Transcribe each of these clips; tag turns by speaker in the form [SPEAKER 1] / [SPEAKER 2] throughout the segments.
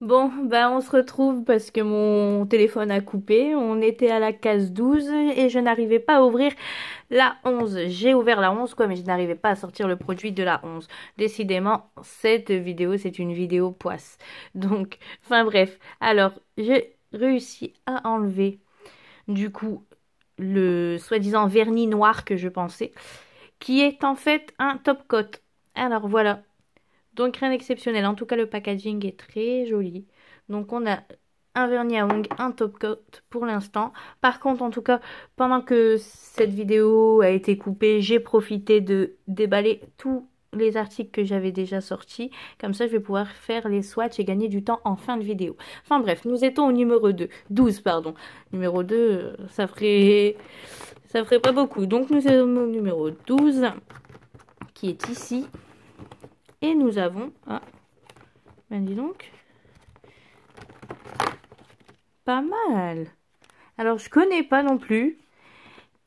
[SPEAKER 1] Bon, ben on se retrouve parce que mon téléphone a coupé. On était à la case 12 et je n'arrivais pas à ouvrir la 11. J'ai ouvert la 11 quoi, mais je n'arrivais pas à sortir le produit de la 11. Décidément, cette vidéo, c'est une vidéo poisse. Donc, enfin bref. Alors, j'ai réussi à enlever du coup le soi-disant vernis noir que je pensais, qui est en fait un top coat. Alors voilà. Donc rien d'exceptionnel. En tout cas, le packaging est très joli. Donc on a un vernis à ongles, un top coat pour l'instant. Par contre, en tout cas, pendant que cette vidéo a été coupée, j'ai profité de déballer tous les articles que j'avais déjà sortis. Comme ça, je vais pouvoir faire les swatchs et gagner du temps en fin de vidéo. Enfin bref, nous étions au numéro 2. 12, pardon. Numéro 2, ça ferait pas beaucoup. Donc nous sommes au numéro 12, qui est ici. Et nous avons... Ah, ben dis donc. Pas mal. Alors, je connais pas non plus.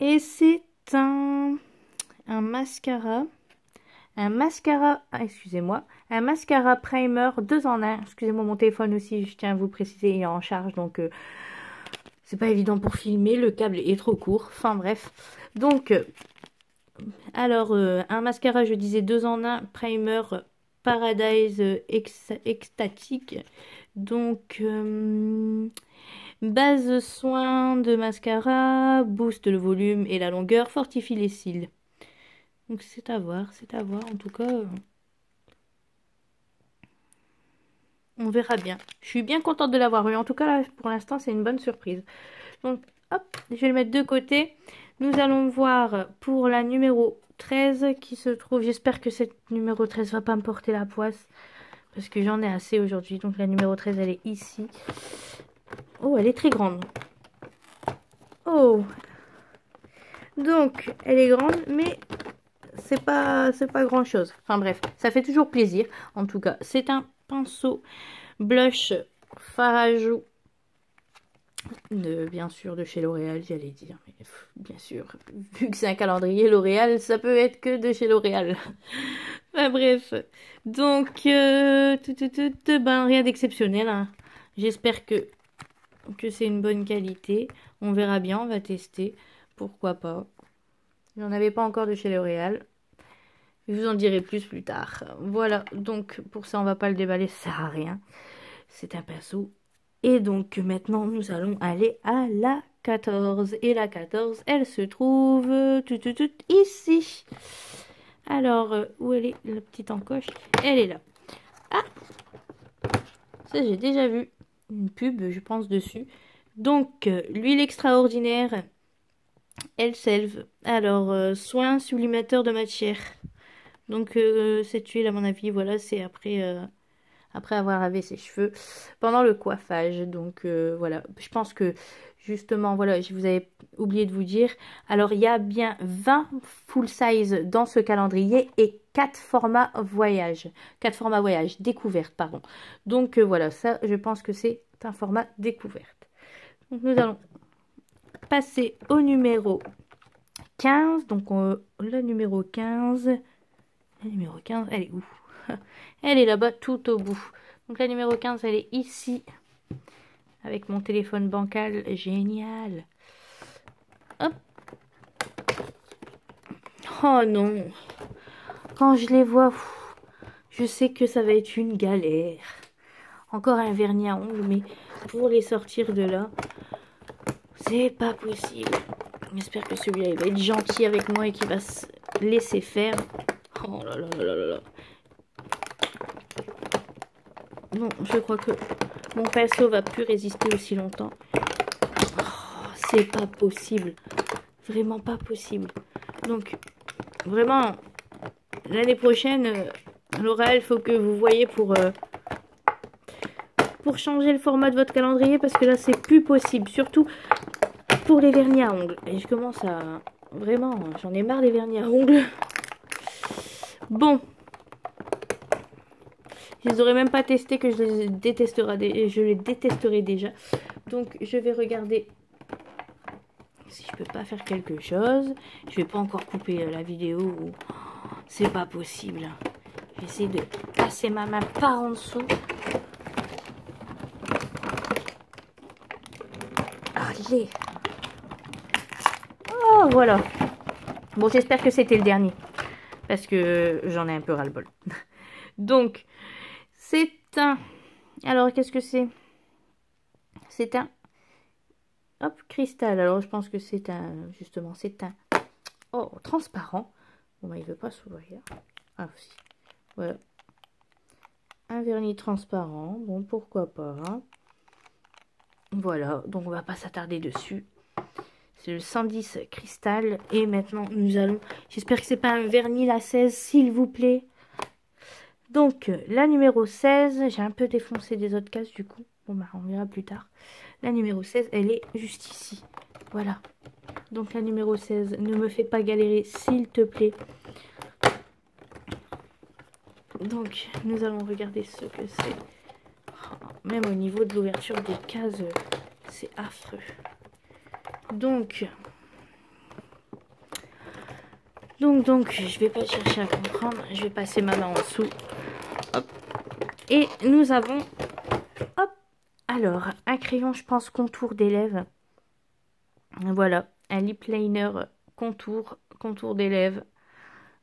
[SPEAKER 1] Et c'est un mascara. Un mascara, excusez-moi, un mascara primer 2 en 1. Excusez-moi, mon téléphone aussi, je tiens à vous préciser, il est en charge, donc c'est pas évident pour filmer, le câble est trop court. Enfin bref. Donc, alors, un mascara, je disais 2 en 1, primer Paradise Ecstatic. Donc, base soin de mascara, booste le volume et la longueur, fortifie les cils. Donc c'est à voir, c'est à voir. En tout cas, on verra bien. Je suis bien contente de l'avoir eu. En tout cas, là, pour l'instant, c'est une bonne surprise. Donc, hop, je vais le mettre de côté. Nous allons voir pour la numéro 13 qui se trouve. J'espère que cette numéro 13 va pas me porter la poisse. Parce que j'en ai assez aujourd'hui. Donc la numéro 13, elle est ici. Oh, elle est très grande. Oh, donc elle est grande, mais c'est pas grand chose. Enfin bref, ça fait toujours plaisir. En tout cas, c'est un pinceau blush fard à joues bien sûr de chez L'Oréal, j'allais dire, mais bien sûr, vu que c'est un calendrier L'Oréal, ça peut être que de chez L'Oréal. Enfin bref, donc ben rien d'exceptionnel, hein. J'espère que c'est une bonne qualité. On verra bien, on va tester, pourquoi pas. Il n'y en avait pas encore de chez L'Oréal. Je vous en dirai plus tard. Voilà, donc pour ça on va pas le déballer, ça sert à rien. C'est un pinceau. Et donc maintenant nous allons aller à la 14. Et la 14, elle se trouve ici. Alors, où elle est la petite encoche? Elle est là. Ah, ça j'ai déjà vu une pub, je pense, dessus. Donc, l'huile extraordinaire, Elselv. Alors, soin sublimateur de matière. Donc cette huile, à mon avis, voilà, c'est après avoir lavé ses cheveux pendant le coiffage. Donc voilà, je pense que justement, voilà, je vous avais oublié de vous dire. Alors il y a bien 20 full size dans ce calendrier et 4 formats voyage. 4 formats voyage, découverte, pardon. Donc voilà, ça, je pense que c'est un format découverte. Donc nous allons passer au numéro 15. Donc le numéro 15... La numéro 15, elle est où? Elle est là-bas tout au bout. Donc la numéro 15, elle est ici. Avec mon téléphone bancal. Génial. Hop. Oh non. Quand je les vois, je sais que ça va être une galère. Encore un vernis à ongles, mais pour les sortir de là, c'est pas possible. J'espère que celui-là, il va être gentil avec moi et qu'il va se laisser faire. Oh là là là là là. Non, je crois que mon pinceau va plus résister aussi longtemps. Oh, c'est pas possible. Vraiment pas possible. Donc, vraiment, l'année prochaine, L'Oréal, il faut que vous voyez pour changer le format de votre calendrier parce que là, c'est plus possible. Surtout pour les vernis à ongles. Et je commence à... Vraiment, j'en ai marre des vernis à ongles. Bon. Je les aurais même pas testés que je les détesterai déjà. Donc je vais regarder si je peux pas faire quelque chose. Je vais pas encore couper la vidéo. C'est pas possible. Je vais essayer de passer ma main par en dessous. stylé. Oh, voilà. Bon, j'espère que c'était le dernier. Parce que j'en ai un peu ras-le-bol. Donc, c'est un... Alors, qu'est-ce que c'est? C'est un... Hop, cristal. Alors, je pense que c'est un... Justement, c'est un... Oh, transparent. Bon, bah, il veut pas s'ouvrir. Ah, si. Voilà. Un vernis transparent. Bon, pourquoi pas. Hein. Voilà. Donc, on va pas s'attarder dessus. C'est le 110 cristal. Et maintenant, nous allons... J'espère que c'est pas un vernis la 16, s'il vous plaît. Donc, la numéro 16. J'ai un peu défoncé des autres cases, du coup. Bon, bah, on verra plus tard. La numéro 16, elle est juste ici. Voilà. Donc, la numéro 16, ne me fais pas galérer, s'il te plaît. Donc, nous allons regarder ce que c'est. Oh, même au niveau de l'ouverture des cases, c'est affreux. Donc, je vais pas chercher à comprendre. Je vais passer ma main en dessous. Hop. Et nous avons, hop, alors, un crayon, je pense, contour des lèvres. Voilà, un lip liner contour des lèvres.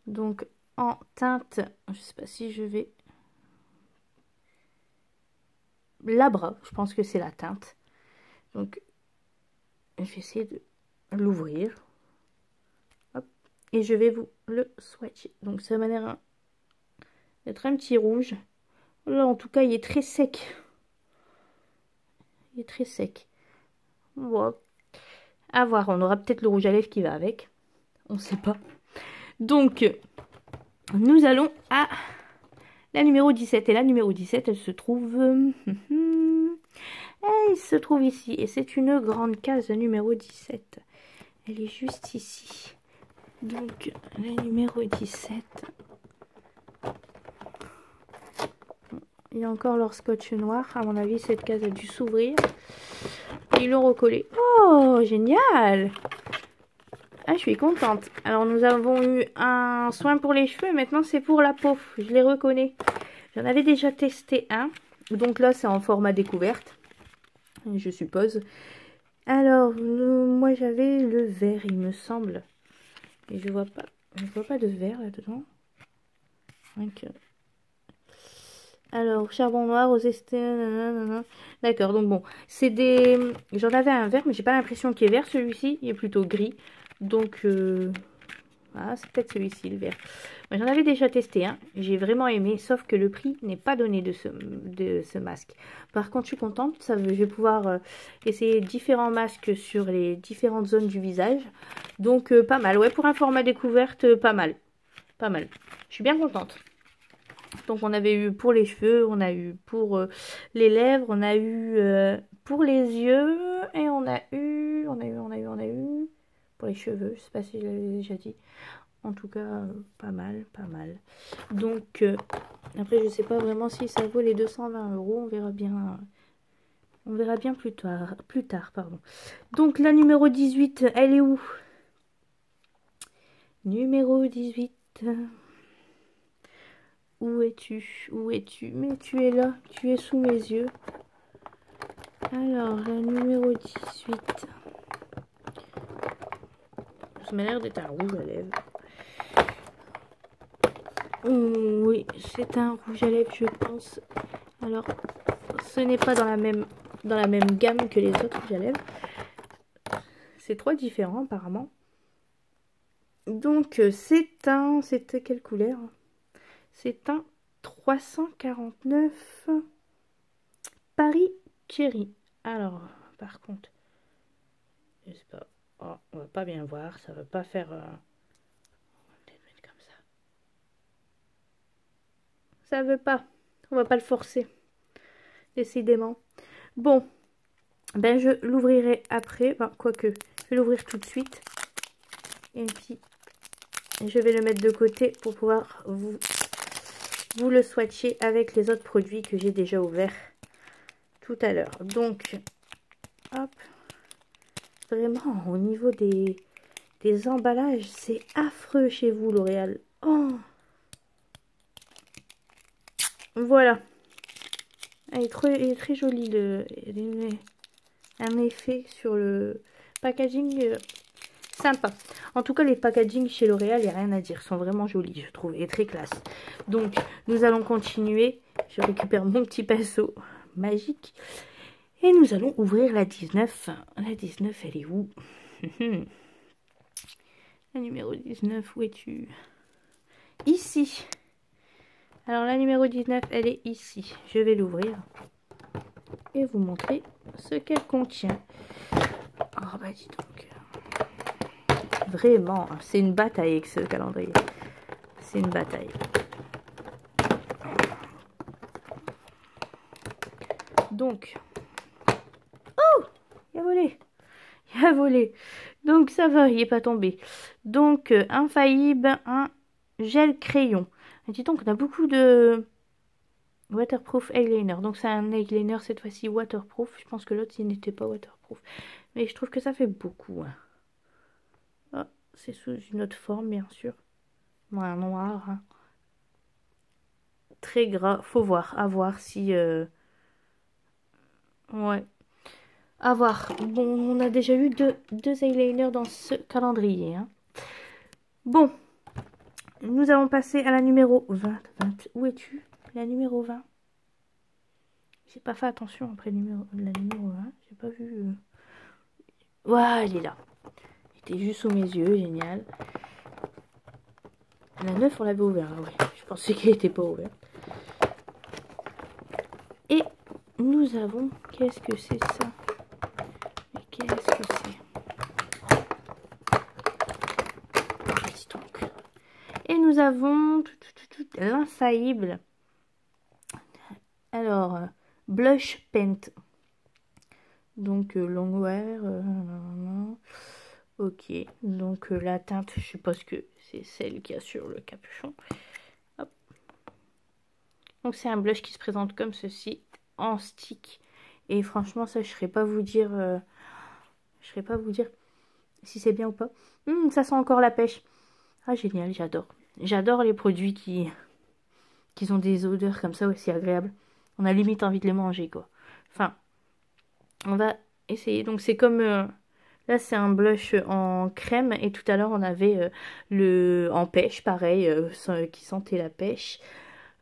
[SPEAKER 1] Donc, en teinte, je sais pas si je vais... Labra, je pense que c'est la teinte. Donc, je vais essayer de l'ouvrir. Et je vais vous le swatcher. Donc, ça m'a l'air d'être un petit rouge. Là, en tout cas, il est très sec. Il est très sec. Bon, à voir. On aura peut-être le rouge à lèvres qui va avec. On ne sait pas. Donc, nous allons à la numéro 17. Et la numéro 17, elle se trouve... elle se trouve ici. Et c'est une grande case numéro 17. Elle est juste ici. Donc, la numéro 17. Il y a encore leur scotch noir. À mon avis, cette case a dû s'ouvrir. Ils l'ont recollé. Oh, génial! Ah, je suis contente. Alors, nous avons eu un soin pour les cheveux. Maintenant, c'est pour la peau. Je les reconnais. J'en avais déjà testé un. Donc là, c'est en format découverte. Je suppose. Alors, moi, j'avais le vert, il me semble. Et je vois pas de vert là-dedans. Donc, alors, charbon noir, aux estés, d'accord, donc bon, c'est des... J'en avais un vert, mais j'ai pas l'impression qu'il est vert, celui-ci, il est plutôt gris. Donc, ah, c'est peut-être celui-ci, le vert. J'en avais déjà testé un, j'ai vraiment aimé, sauf que le prix n'est pas donné de ce masque. Par contre, je suis contente, je vais pouvoir essayer différents masques sur les différentes zones du visage. Donc, pas mal, ouais, pour un format découverte, pas mal. Pas mal. Je suis bien contente. Donc on avait eu pour les cheveux, on a eu pour les lèvres, on a eu pour les yeux et on a eu pour les cheveux, je sais pas si je l'avais déjà dit. En tout cas, pas mal, pas mal. Donc après je sais pas vraiment si ça vaut les 220 €, on verra bien. On verra bien plus tard, pardon. Donc la numéro 18, elle est où? Numéro 18. Où es-tu? Où es-tu? Mais tu es là, tu es sous mes yeux. Alors, la numéro 18. Ça m'a l'air d'être un rouge à lèvres. Oui, c'est un rouge à lèvres, je pense. Alors, ce n'est pas dans la même gamme que les autres rouges à lèvres. C'est trois différents, apparemment. Donc, c'était quelle couleur? C'est un 349 Paris Cherry. Alors, par contre, je sais pas. Oh, on va pas bien voir. Ça va pas faire. On va peut-être mettre comme ça. Ça veut pas. On va pas le forcer. Décidément. Bon. Ben, je l'ouvrirai après. Enfin, quoique, je vais l'ouvrir tout de suite. Et puis, je vais le mettre de côté pour pouvoir vous le swatcher avec les autres produits que j'ai déjà ouverts tout à l'heure. Donc, hop. Vraiment, au niveau des emballages, c'est affreux chez vous, L'Oréal. Oh, voilà. Il est très joli. un effet sur le packaging sympa. En tout cas, les packaging chez L'Oréal, il n'y a rien à dire. Ils sont vraiment jolis, je trouve, et très classe. Donc, nous allons continuer. Je récupère mon petit pinceau magique. Et nous allons ouvrir la 19. La 19, elle est où? La numéro 19, où es-tu? Ici. Alors, la numéro 19, elle est ici. Je vais l'ouvrir et vous montrer ce qu'elle contient. Oh, bah dis donc. Vraiment, c'est une bataille avec ce calendrier. C'est une bataille. Donc, oh, il a volé. Il a volé. Donc ça va, il n'est pas tombé. Donc, infaillible, un gel crayon. Et dis donc, on a beaucoup de waterproof eyeliner. Donc c'est un eyeliner cette fois-ci waterproof. Je pense que l'autre, il n'était pas waterproof. Mais je trouve que ça fait beaucoup. Hein. Oh, c'est sous une autre forme, bien sûr. Un noir. Hein. Très gras. Faut voir. À voir si... Ouais. À voir. Bon, on a déjà eu deux eyeliners dans ce calendrier. Hein. Bon. Nous allons passer à la numéro 20. Où es-tu? La numéro 20. J'ai pas fait attention après la numéro 20. J'ai pas vu... Ouah, elle est là. Elle était juste sous mes yeux. Génial. La 9, on l'avait ouverte. Ah ouais. Je pensais qu'elle était pas ouverte. Et nous avons... Qu'est-ce que c'est ça? Mais qu'est-ce que c'est? Et nous avons l'infaillible. Alors, blush paint. Donc, longwear. Ok. Donc, la teinte, je suppose que c'est celle qu'il y a sur le capuchon. Hop. Donc, c'est un blush qui se présente comme ceci, en stick. Et franchement, ça, je ne saurais pas vous dire... je saurais pas vous dire si c'est bien ou pas. Ça sent encore la pêche. Ah, génial, j'adore. J'adore les produits qui ont des odeurs comme ça aussi agréables. On a limite envie de les manger, quoi. Enfin, on va essayer. Donc, c'est comme... là, c'est un blush en crème. Et tout à l'heure, on avait le en pêche, pareil, qui sentait la pêche,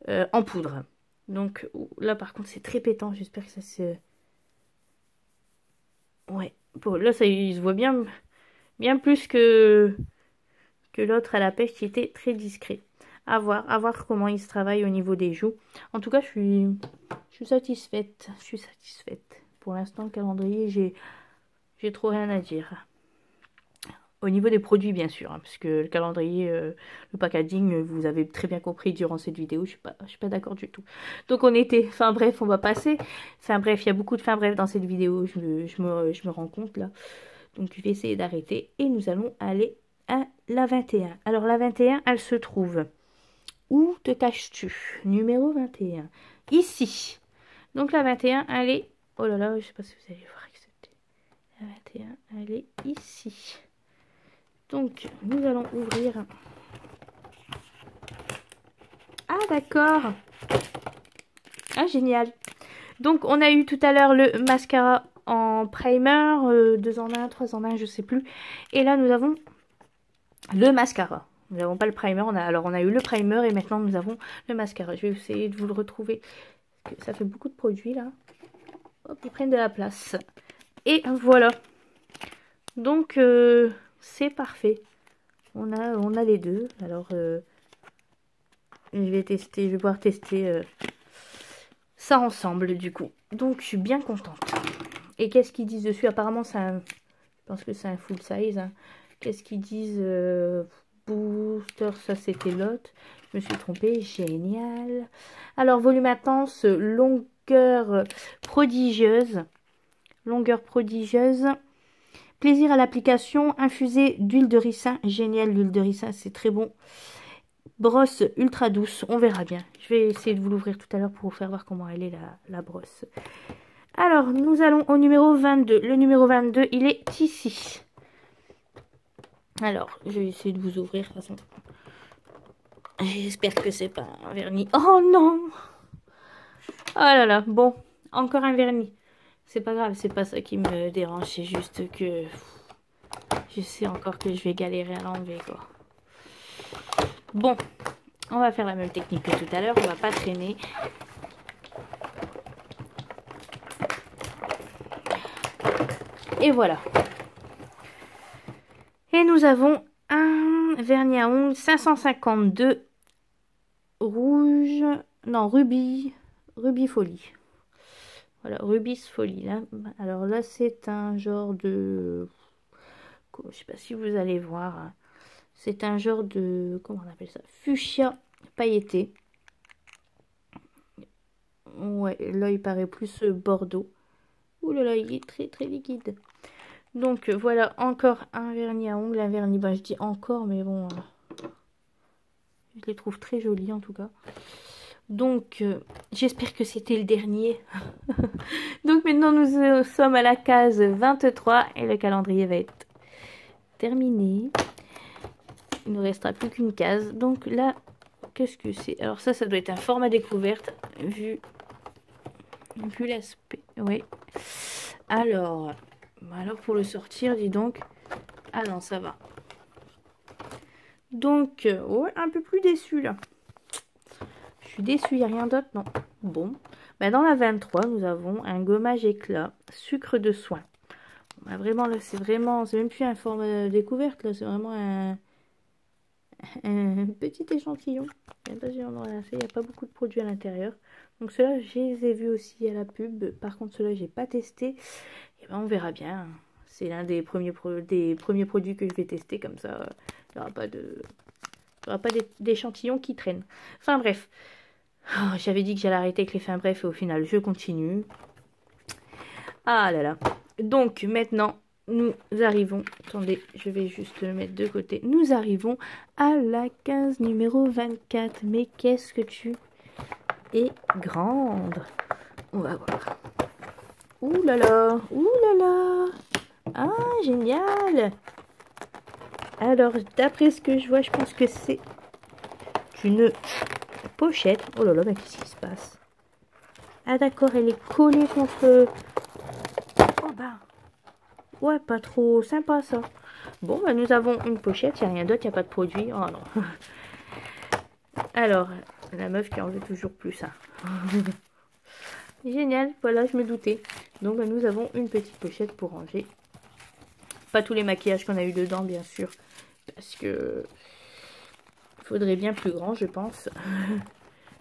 [SPEAKER 1] en poudre. Donc, là, par contre, c'est très pétant. J'espère que ça se... Ouais. Bon, là, ça, il se voit bien plus que l'autre à la pêche qui était très discret. À voir comment il se travaille au niveau des joues. En tout cas, je suis satisfaite. Je suis satisfaite. Pour l'instant, le calendrier, j'ai trop rien à dire. Au niveau des produits, bien sûr, hein, parce que le calendrier, le packaging, vous avez très bien compris durant cette vidéo, je suis pas d'accord du tout. Donc on était, enfin bref, on va passer. Enfin bref, il y a beaucoup de fin bref dans cette vidéo, je me rends compte là. Donc je vais essayer d'arrêter et nous allons aller à la 21. Alors la 21, elle se trouve... Où te caches-tu? Numéro 21. Ici. Donc la 21, elle est... Oh là là, je sais pas si vous allez voir accepter. La 21, elle est ici. Donc, nous allons ouvrir. Ah, d'accord. Ah, génial. Donc, on a eu tout à l'heure le mascara en primer. 2 en 1, 3 en 1, je sais plus. Et là, nous avons le mascara. Nous n'avons pas le primer. On a eu le primer et maintenant, nous avons le mascara. Je vais essayer de vous le retrouver. Parce que ça fait beaucoup de produits, là. Hop, ils prennent de la place. Et voilà. Donc, c'est parfait. On a les deux. Alors, je vais pouvoir tester ça ensemble, du coup. Donc, je suis bien contente. Et qu'est-ce qu'ils disent dessus? Apparemment, je pense que c'est un full size. Hein. Qu'est-ce qu'ils disent booster, ça c'était l'autre. Je me suis trompée. Génial. Alors, volume intense, longueur prodigieuse. Longueur prodigieuse. Plaisir à l'application. Infusé d'huile de ricin. Génial, l'huile de ricin, c'est très bon. Brosse ultra douce. On verra bien. Je vais essayer de vous l'ouvrir tout à l'heure pour vous faire voir comment elle est la brosse. Alors, nous allons au numéro 22. Le numéro 22, il est ici. Alors, je vais essayer de vous ouvrir. De toute façon. J'espère que c'est pas un vernis. Oh non! Oh là là, bon, encore un vernis. C'est pas grave, c'est pas ça qui me dérange, c'est juste que je sais encore que je vais galérer à l'enlever, quoi. Bon, on va faire la même technique que tout à l'heure, on va pas traîner. Et voilà. Et nous avons un vernis à ongles 552 rouge, non, rubis folie. Voilà, rubis folie. Là. Alors là, c'est un genre de... Je sais pas si vous allez voir. C'est un genre de... Comment on appelle ça? Fuchsia pailleté. Ouais, là, il paraît plus bordeaux. Ouh là là, il est très très liquide. Donc voilà, encore un vernis à ongles. Un vernis, ben, je dis encore, mais bon... je les trouve très jolis en tout cas. Donc, j'espère que c'était le dernier. Donc maintenant, nous sommes à la case 23 et le calendrier va être terminé. Il ne nous restera plus qu'une case. Donc là, qu'est-ce que c'est? Alors ça doit être un format découverte, vu l'aspect. Oui. Alors pour le sortir, dis donc. Ah non, ça va. Donc, ouais, un peu plus déçu là. Je suis déçue, il n'y a rien d'autre, non. Bon, bah, dans la 23, nous avons un gommage éclat, sucre de soin. Bah, vraiment, là, c'est même plus un format découverte, là, c'est vraiment un petit échantillon. Même pas si on en a assez, il n'y a pas beaucoup de produits à l'intérieur. Donc ceux-là, je les ai vus aussi à la pub. Par contre, ceux-là, j'ai pas testé. Et ben, on verra bien. C'est l'un des premiers produits que je vais tester, comme ça, il n'y aura pas d'échantillons qui traînent. Enfin bref. Oh, j'avais dit que j'allais arrêter avec les fins brefs et au final je continue. Ah là là. Donc maintenant nous arrivons, attendez, je vais juste le mettre de côté. Nous arrivons à la 15 numéro 24. Mais qu'est-ce que tu es grande. On va voir. Ouh là là, ouh là là. Ah, génial. Alors d'après ce que je vois, je pense que c'est une pochette. Oh là là, mais qu'est-ce qui se passe? Ah d'accord, elle est collée contre... Oh bah... Ouais, pas trop sympa ça. Bon, bah nous avons une pochette, il n'y a rien d'autre, il n'y a pas de produit. Oh non. Alors, la meuf qui en veut toujours plus. Hein. Génial, voilà, je me doutais. Donc bah, nous avons une petite pochette pour ranger. Pas tous les maquillages qu'on a eu dedans, bien sûr. Parce que... faudrait bien plus grand, je pense.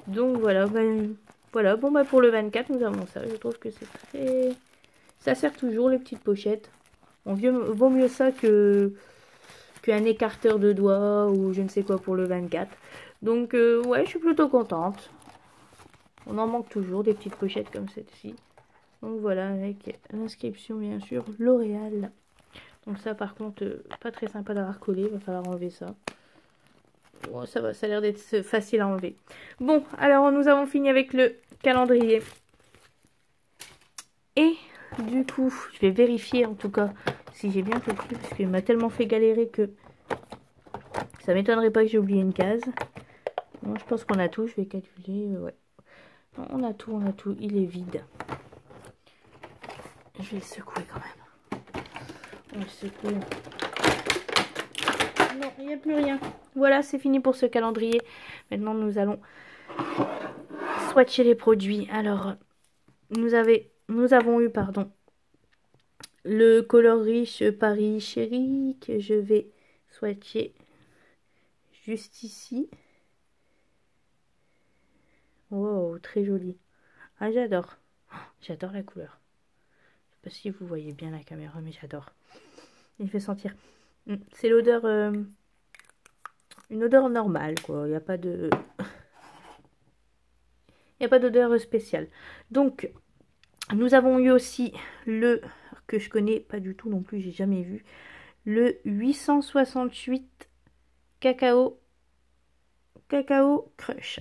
[SPEAKER 1] Donc voilà, ben... Voilà, bon bah pour le 24, nous avons ça. Je trouve que c'est très... Ça sert toujours, les petites pochettes. Vaut mieux ça qu'un écarteur de doigts ou je ne sais quoi pour le 24. Donc ouais, je suis plutôt contente. On en manque toujours des petites pochettes comme celle-ci. Donc voilà, avec l'inscription bien sûr L'Oréal. Donc ça par contre, pas très sympa d'avoir collé, il va falloir enlever ça. Bon, ça va, ça a l'air d'être facile à enlever. Bon, alors nous avons fini avec le calendrier. Et du coup, je vais vérifier en tout cas si j'ai bien tout pris, parce qu'il m'a tellement fait galérer que ça m'étonnerait pas que j'ai oublié une case. Bon, je pense qu'on a tout, je vais calculer, ouais. Non, on a tout, il est vide. Je vais le secouer quand même. On va le secouer. Non, il n'y a plus rien. Voilà, c'est fini pour ce calendrier. Maintenant, nous allons swatcher les produits. Alors, nous avons eu, pardon, le Color Riche Paris Chéri que je vais swatcher juste ici. Wow, très joli. Ah, j'adore. J'adore la couleur. Je sais pas si vous voyez bien la caméra, mais j'adore. Il fait sentir. C'est l'odeur... une odeur normale, quoi. Il n'y a pas de... Il n'y a pas d'odeur spéciale. Donc, nous avons eu aussi le... que je connais pas du tout non plus, j'ai jamais vu. Le 868 Cacao Crush.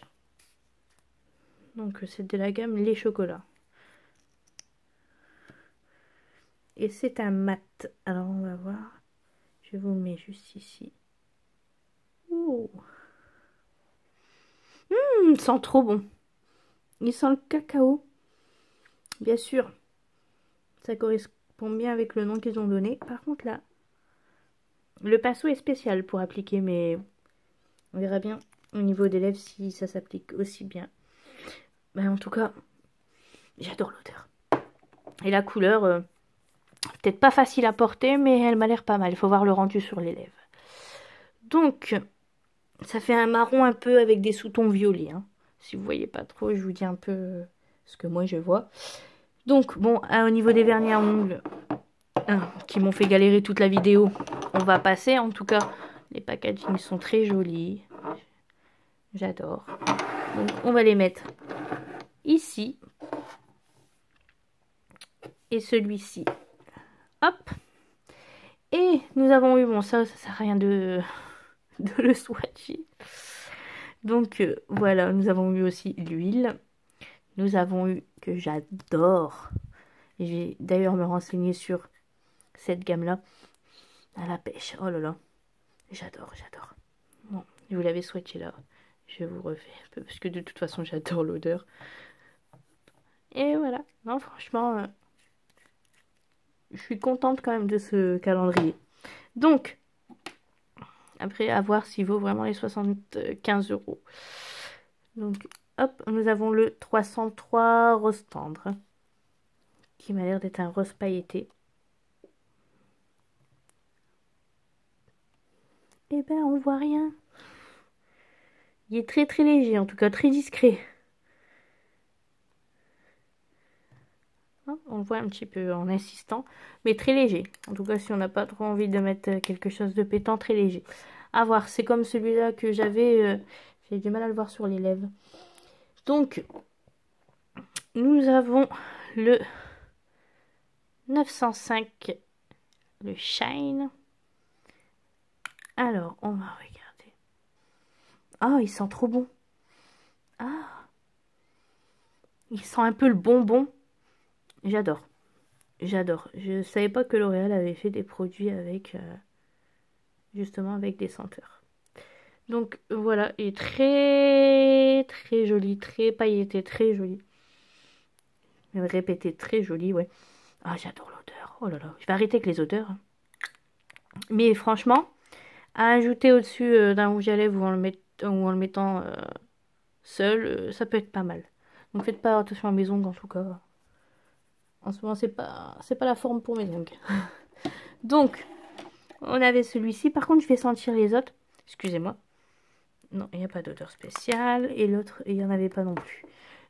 [SPEAKER 1] Donc, c'est de la gamme Les Chocolats. Et c'est un mat. Alors, on va voir. Je vous le mets juste ici. Oh. Il sent trop bon. Il sent le cacao. Bien sûr. Ça correspond bien avec le nom qu'ils ont donné. Par contre là, le pinceau est spécial pour appliquer, mais on verra bien au niveau des lèvres si ça s'applique aussi bien. Mais en tout cas, j'adore l'odeur. Et la couleur, peut-être pas facile à porter, mais elle m'a l'air pas mal. Il faut voir le rendu sur les lèvres. Donc, ça fait un marron un peu avec des sous-tons violets. Hein. Si vous voyez pas trop, je vous dis un peu ce que moi je vois. Donc, bon, au niveau des vernis à ongles, qui m'ont fait galérer toute la vidéo, on va passer. En tout cas, les packagings sont très jolis. J'adore. Donc, on va les mettre ici. Et celui-ci. Hop. Et nous avons eu, bon ça sert à rien de le swatcher. Donc voilà, nous avons eu aussi l'huile. Nous avons eu, que j'adore. Et je vais d'ailleurs me renseigner sur cette gamme-là. À la pêche. Oh là là. J'adore, j'adore. Bon, je vous l'avais swatché là. Je vous refais un peu, parce que de toute façon j'adore l'odeur. Et voilà. Non, franchement, je suis contente quand même de ce calendrier. Donc, après, à voir s'il vaut vraiment les 75 €. Donc, hop, nous avons le 303 rose tendre, qui m'a l'air d'être un rose pailleté. Eh ben, on voit rien. Il est très très léger, en tout cas très discret. On le voit un petit peu en insistant, mais très léger. En tout cas, si on n'a pas trop envie de mettre quelque chose de pétant, très léger. À voir, c'est comme celui-là que j'avais. J'ai du mal à le voir sur les lèvres. Donc, nous avons le 905, le Shine. Alors, on va regarder. Ah, il sent trop bon. Ah, il sent un peu le bonbon. J'adore. J'adore. Je savais pas que L'Oréal avait fait des produits avec, justement, avec des senteurs. Donc, voilà. Il est très, très joli. Très pailleté. Très joli. Je vais répéter, très joli, ouais. Ah, j'adore l'odeur. Oh là là. Je vais arrêter avec les odeurs. Mais franchement, à ajouter au-dessus d'un rouge à lèvres ou en le mettant seul, ça peut être pas mal. Donc faites pas attention à mes ongles en tout cas. En ce moment c'est pas la forme pour mes ongles. Donc on avait celui-ci. Par contre je vais sentir les autres. Excusez-moi. Non, il n'y a pas d'odeur spéciale. Et l'autre, il n'y en avait pas non plus.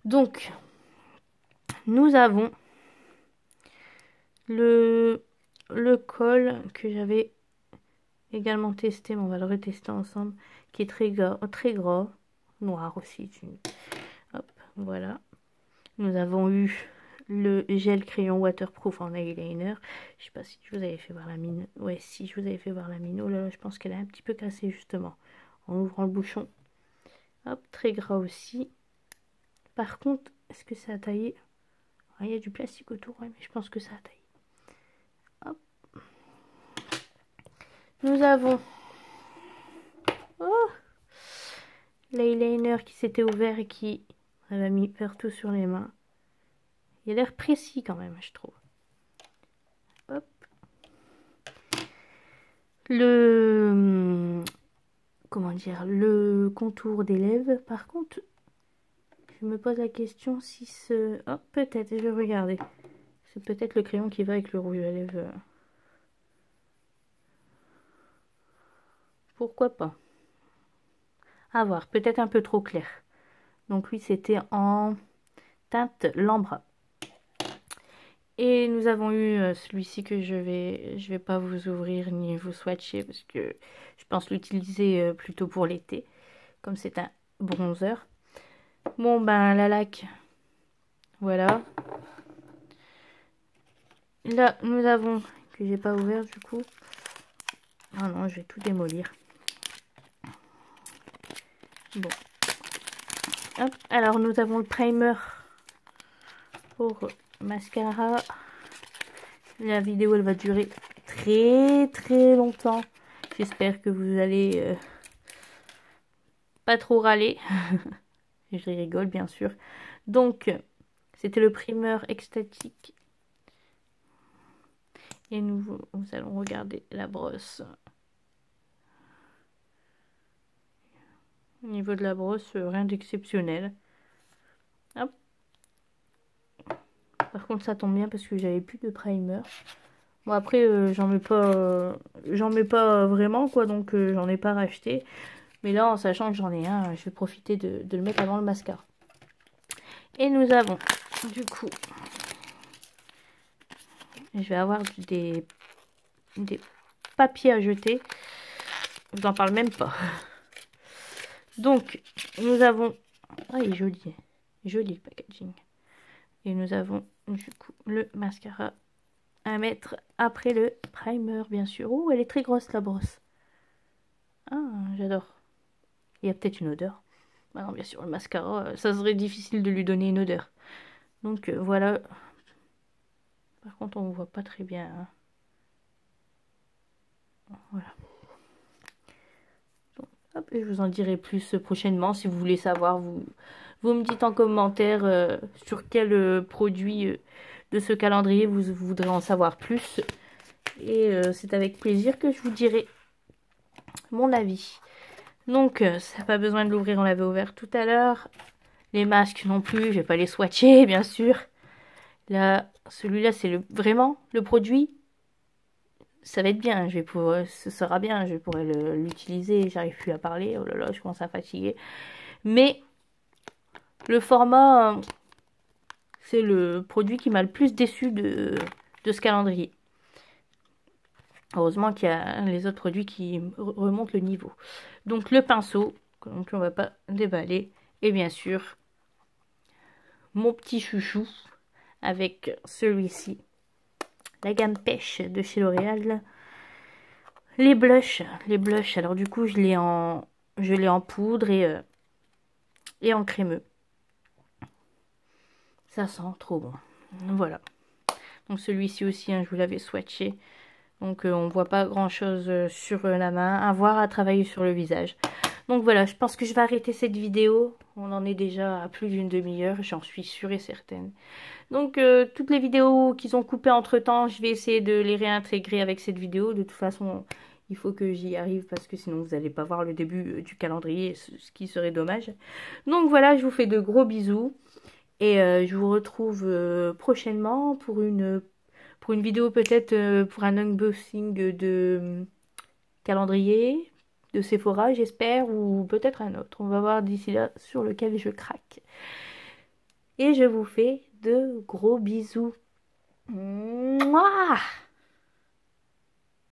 [SPEAKER 1] Donc nous avons le col que j'avais également testé, mais on va le retester ensemble, qui est très gras, noir aussi. Hop, voilà. Nous avons eu le gel crayon waterproof en eyeliner. Je sais pas si je vous avais fait voir la mine. Ouais, si je vous avais fait voir la mine. Oh là là, je pense qu'elle est un petit peu cassée justement. En ouvrant le bouchon. Hop, très gras aussi. Par contre, est-ce que ça a taillé? Ah, il y a du plastique autour, ouais, mais je pense que ça a taillé. Hop. Nous avons l'eyeliner qui s'était ouvert et qui avait mis partout sur les mains. Il a l'air précis quand même, je trouve. Hop. Comment dire, le contour des lèvres. Par contre, je me pose la question si ce... Oh, peut-être, je vais regarder. C'est peut-être le crayon qui va avec le rouge à lèvres. Pourquoi pas? À voir, peut-être un peu trop clair. Donc oui, c'était en teinte Lambra. Et nous avons eu celui-ci que je vais pas vous ouvrir ni vous swatcher parce que je pense l'utiliser plutôt pour l'été. Comme c'est un bronzer. Bon ben la laque, voilà. Là nous avons, que j'ai pas ouvert du coup. Ah non, je vais tout démolir. Bon. Hop. Alors nous avons le primer pour mascara. La vidéo elle va durer très très longtemps. J'espère que vous allez pas trop râler. Je rigole bien sûr. Donc c'était le primer extatique. Et nous allons regarder la brosse. Au niveau de la brosse, rien d'exceptionnel. Hop. Par contre, ça tombe bien parce que j'avais plus de primer. Bon, après, j'en mets pas vraiment, quoi, donc j'en ai pas racheté. Mais là, en sachant que j'en ai un, je vais profiter de le mettre avant le mascara. Et nous avons, du coup, je vais avoir des papiers à jeter. Je n'en parle même pas. Donc, nous avons... Ah, il est joli. Joli le packaging. Et nous avons, du coup, le mascara à mettre après le primer, bien sûr. Oh, elle est très grosse, la brosse. Ah, j'adore. Il y a peut-être une odeur. Ah non, bien sûr, le mascara, ça serait difficile de lui donner une odeur. Donc, voilà. Par contre, on ne voit pas très bien. Hein. Voilà. Donc, hop, et je vous en dirai plus prochainement. Si vous voulez savoir, vous me dites en commentaire sur quel produit de ce calendrier vous voudrez en savoir plus. Et c'est avec plaisir que je vous dirai mon avis. Donc, ça n'a pas besoin de l'ouvrir, on l'avait ouvert tout à l'heure. Les masques non plus, je vais pas les swatcher, bien sûr. Là, celui-là, c'est vraiment le produit. Ça va être bien, ce sera bien, je pourrai l'utiliser. J'arrive plus à parler, oh là là, je commence à fatiguer. Mais le format, c'est le produit qui m'a le plus déçu de ce calendrier. Heureusement qu'il y a les autres produits qui remontent le niveau. Donc le pinceau, donc on va pas déballer. Et bien sûr, mon petit chouchou avec celui-ci. La gamme pêche de chez L'Oréal. Les blushs. Alors du coup, je l'ai en poudre et en crémeux. Ça sent trop bon. Voilà. Donc celui-ci aussi, hein, je vous l'avais swatché. Donc on voit pas grand chose sur la main. À voir, à travailler sur le visage. Donc voilà, je pense que je vais arrêter cette vidéo. On en est déjà à plus d'une demi-heure, j'en suis sûre et certaine. Donc toutes les vidéos qu'ils ont coupées entre temps, je vais essayer de les réintégrer avec cette vidéo. De toute façon, il faut que j'y arrive parce que sinon vous n'allez pas voir le début du calendrier, ce qui serait dommage. Donc voilà, je vous fais de gros bisous. Et je vous retrouve prochainement pour une vidéo peut-être pour un unboxing de calendrier de Sephora, j'espère, ou peut-être un autre. On va voir d'ici là sur lequel je craque. Et je vous fais de gros bisous. Mouah!